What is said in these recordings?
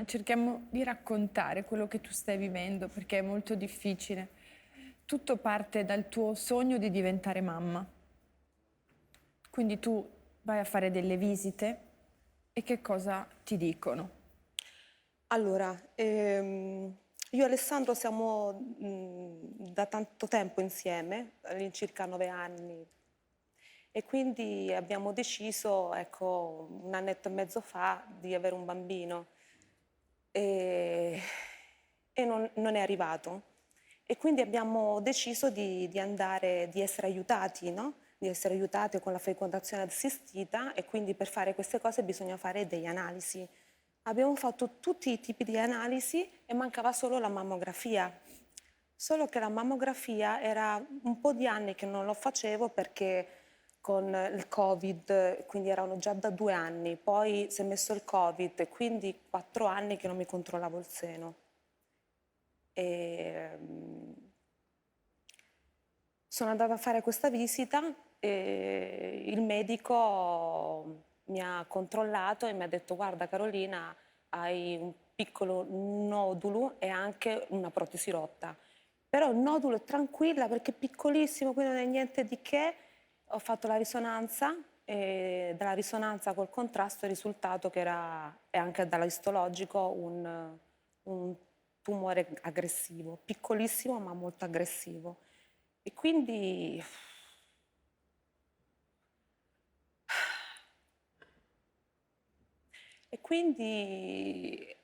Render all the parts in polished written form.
Cerchiamo di raccontare quello che tu stai vivendo perché è molto difficile. Tutto parte dal tuo sogno di diventare mamma. Quindi tu vai a fare delle visite e che cosa ti dicono? Allora, io e Alessandro siamo da tanto tempo insieme, all'incirca 9 anni, e quindi abbiamo deciso, ecco, un annetto e mezzo fa, di avere un bambino e, e non è arrivato. E quindi abbiamo deciso di andare, di essere aiutati, no? Di essere aiutati con la fecondazione assistita, e quindi per fare queste cose bisogna fare delle analisi. Abbiamo fatto tutti i tipi di analisi e mancava solo la mammografia. Solo che la mammografia era un po' di anni che non lo facevo perché con il Covid, quindi erano già da 2 anni, poi si è messo il Covid e quindi 4 anni che non mi controllavo il seno. E, sono andata a fare questa visita e il medico mi ha controllato e mi ha detto: guarda Carolina, hai un piccolo nodulo e anche una protesi rotta. Però il nodulo è tranquilla perché è piccolissimo, quindi non è niente di che. Ho fatto la risonanza e dalla risonanza col contrasto è risultato che era, e anche dall'istologico, un tumore aggressivo, piccolissimo ma molto aggressivo. E quindi,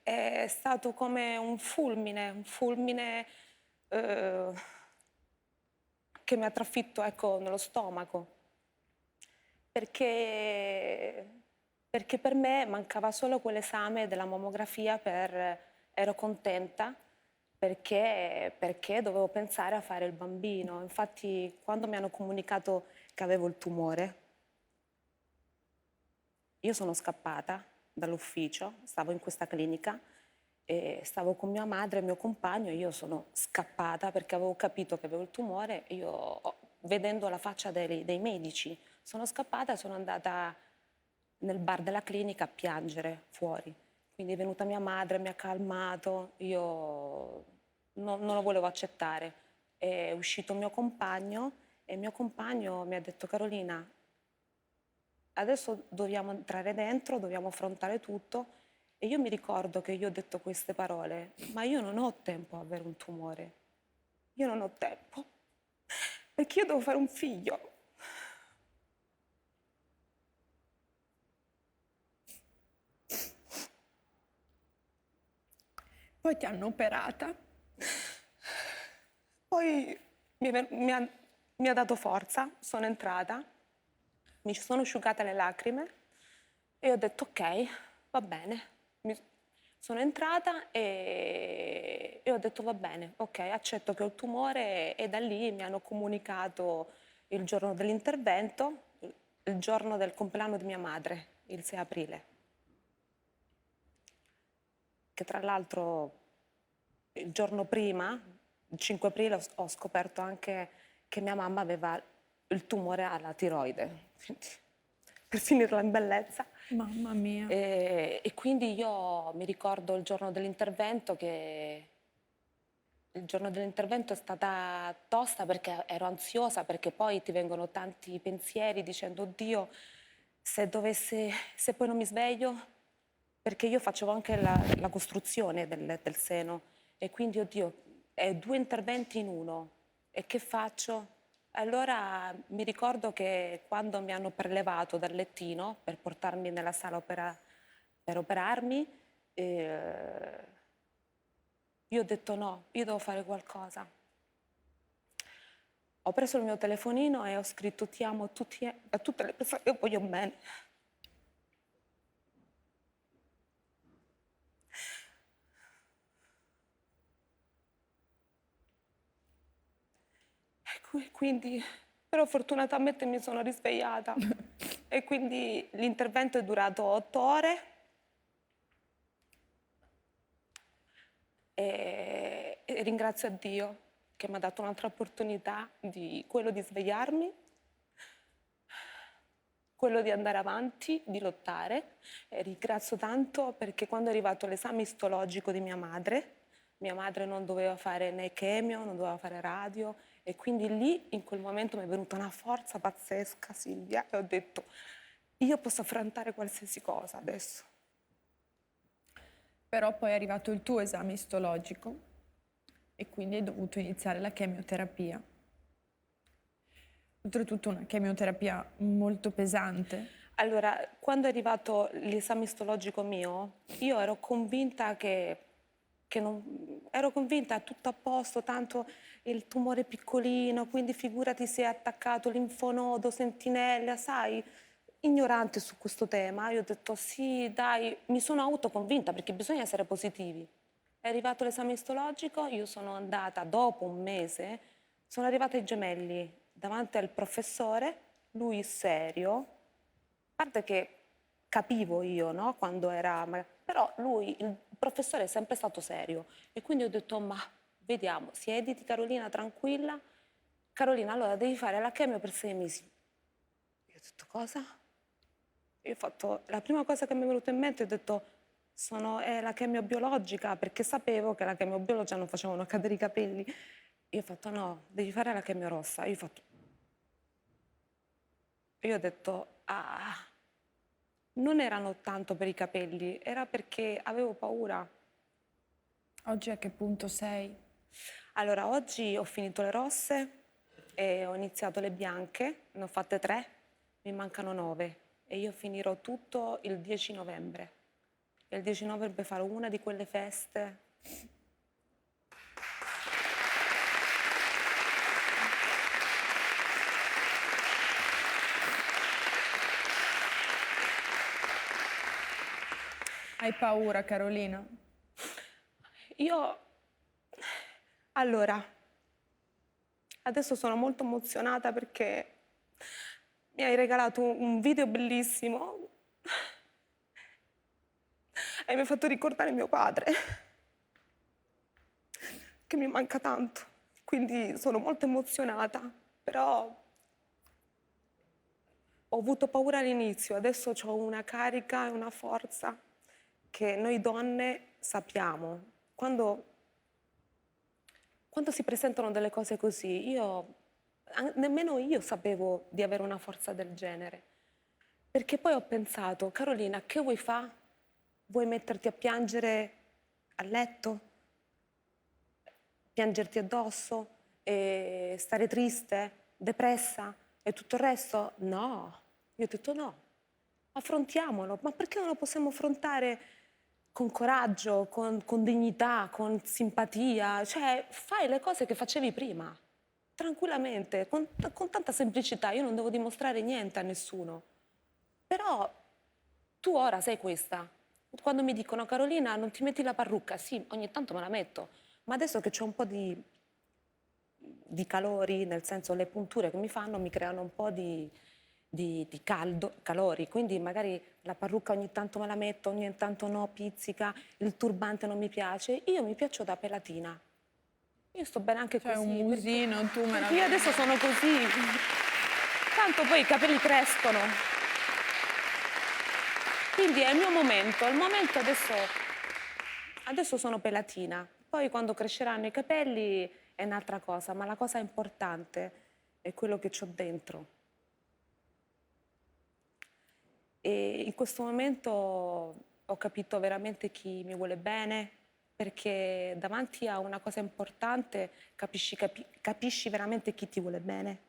è stato come un fulmine eh, che mi ha trafitto, ecco, nello stomaco. Perché, perché per me mancava solo quell'esame della mammografia ero contenta perché dovevo pensare a fare il bambino. Infatti, quando mi hanno comunicato che avevo il tumore, io sono scappata dall'ufficio, stavo in questa clinica e stavo con mia madre e mio compagno e io sono scappata perché avevo capito che avevo il tumore. Vedendo la faccia dei medici, sono scappata e sono andata nel bar della clinica a piangere fuori. Quindi è venuta mia madre, mi ha calmato, io non lo volevo accettare. È uscito mio compagno e il mio compagno mi ha detto: Carolina, adesso dobbiamo entrare dentro, dobbiamo affrontare tutto. E io mi ricordo che io ho detto queste parole: ma io non ho tempo a avere un tumore, io non ho tempo, perché io devo fare un figlio. Poi ti hanno operata. Poi mi ha dato forza, sono entrata, mi ci sono asciugate le lacrime e ho detto: ok, va bene. Sono entrata e ho detto: va bene, ok, accetto che ho il tumore, e da lì mi hanno comunicato il giorno dell'intervento, il giorno del compleanno di mia madre, il 6 aprile, che tra l'altro il giorno prima, il 5 aprile, ho scoperto anche che mia mamma aveva il tumore alla tiroide. Quindi, per finirla in bellezza. Mamma mia. E quindi io mi ricordo il giorno dell'intervento che il giorno dell'intervento è stata tosta perché ero ansiosa, perché poi ti vengono tanti pensieri dicendo: oddio, se poi non mi sveglio, perché io facevo anche la costruzione del seno, e quindi oddio, è 2 interventi in uno, e che faccio? Allora mi ricordo che quando mi hanno prelevato dal lettino per portarmi nella sala per operarmi, eh, io ho detto: no, io devo fare qualcosa. Ho preso il mio telefonino e ho scritto: ti amo a tutte le persone che voglio bene. Quindi, però fortunatamente mi sono risvegliata e quindi l'intervento è durato 8 ore e ringrazio a Dio che mi ha dato un'altra opportunità di quello di svegliarmi quello di andare avanti, di lottare. E ringrazio tanto perché quando è arrivato l'esame istologico di mia madre non doveva fare né chemio, non doveva fare radio, e quindi lì in quel momento mi è venuta una forza pazzesca, Silvia, e ho detto io posso affrontare qualsiasi cosa adesso. Però poi è arrivato il tuo esame istologico e quindi hai dovuto iniziare la chemioterapia. Oltretutto una chemioterapia molto pesante. Allora, quando è arrivato l'esame istologico mio, io ero convinta che non, ero convinta tutto a posto, tanto il tumore è piccolino, quindi figurati se è attaccato linfonodo, sentinella, sai, ignorante su questo tema. Io ho detto sì, dai, mi sono autoconvinta perché bisogna essere positivi. È arrivato l'esame istologico, io sono andata dopo un mese, sono arrivata ai gemelli davanti al professore, lui serio, a parte che capivo io, no? Quando era... Però lui, il professore, è sempre stato serio. E quindi ho detto, ma vediamo, siediti Carolina, tranquilla. Carolina, allora devi fare la chemio per 6 mesi. Io ho detto, cosa? Io ho fatto... La prima cosa che mi è venuta in mente, ho detto, è la chemio biologica, perché sapevo che la chemio biologica non facevano cadere i capelli. Io ho fatto, no, devi fare la chemio rossa. Io ho detto, ah... Non erano tanto per i capelli, era perché avevo paura. Oggi a che punto sei? Allora, oggi ho finito le rosse e ho iniziato le bianche, ne ho fatte 3, mi mancano 9 e io finirò tutto il 10 novembre. E il 10 novembre farò una di quelle feste. Hai paura, Carolina? Io, allora, adesso sono molto emozionata perché mi hai regalato un video bellissimo e mi hai fatto ricordare mio padre, che mi manca tanto. Quindi sono molto emozionata, però ho avuto paura all'inizio, adesso ho una carica e una forza che noi donne sappiamo. Quando si presentano delle cose così, nemmeno io sapevo di avere una forza del genere. Perché poi ho pensato, Carolina, che vuoi fare? Vuoi metterti a piangere a letto? Piangerti addosso? E stare triste? Depressa? E tutto il resto? No. Io ho detto no. Affrontiamolo. Ma perché non lo possiamo affrontare con coraggio, con dignità, con simpatia? Cioè, fai le cose che facevi prima, tranquillamente, con tanta semplicità. Io non devo dimostrare niente a nessuno. Però tu ora sei questa. Quando mi dicono, Carolina, non ti metti la parrucca? Sì, ogni tanto me la metto. Ma adesso che c'è un po' di calori, nel senso le punture che mi fanno mi creano un po' di calori, quindi magari la parrucca ogni tanto me la metto, ogni tanto no, pizzica, il turbante non mi piace, io mi piaccio da pelatina. Io sto bene anche C'è così. un musino, tu Perché io meraviglioso. adesso sono così. Tanto poi i capelli crescono. Quindi è il mio momento. Il momento adesso sono pelatina. Poi quando cresceranno i capelli è un'altra cosa, ma la cosa importante è quello che ho dentro. E in questo momento ho capito veramente chi mi vuole bene, perché davanti a una cosa importante capisci veramente chi ti vuole bene.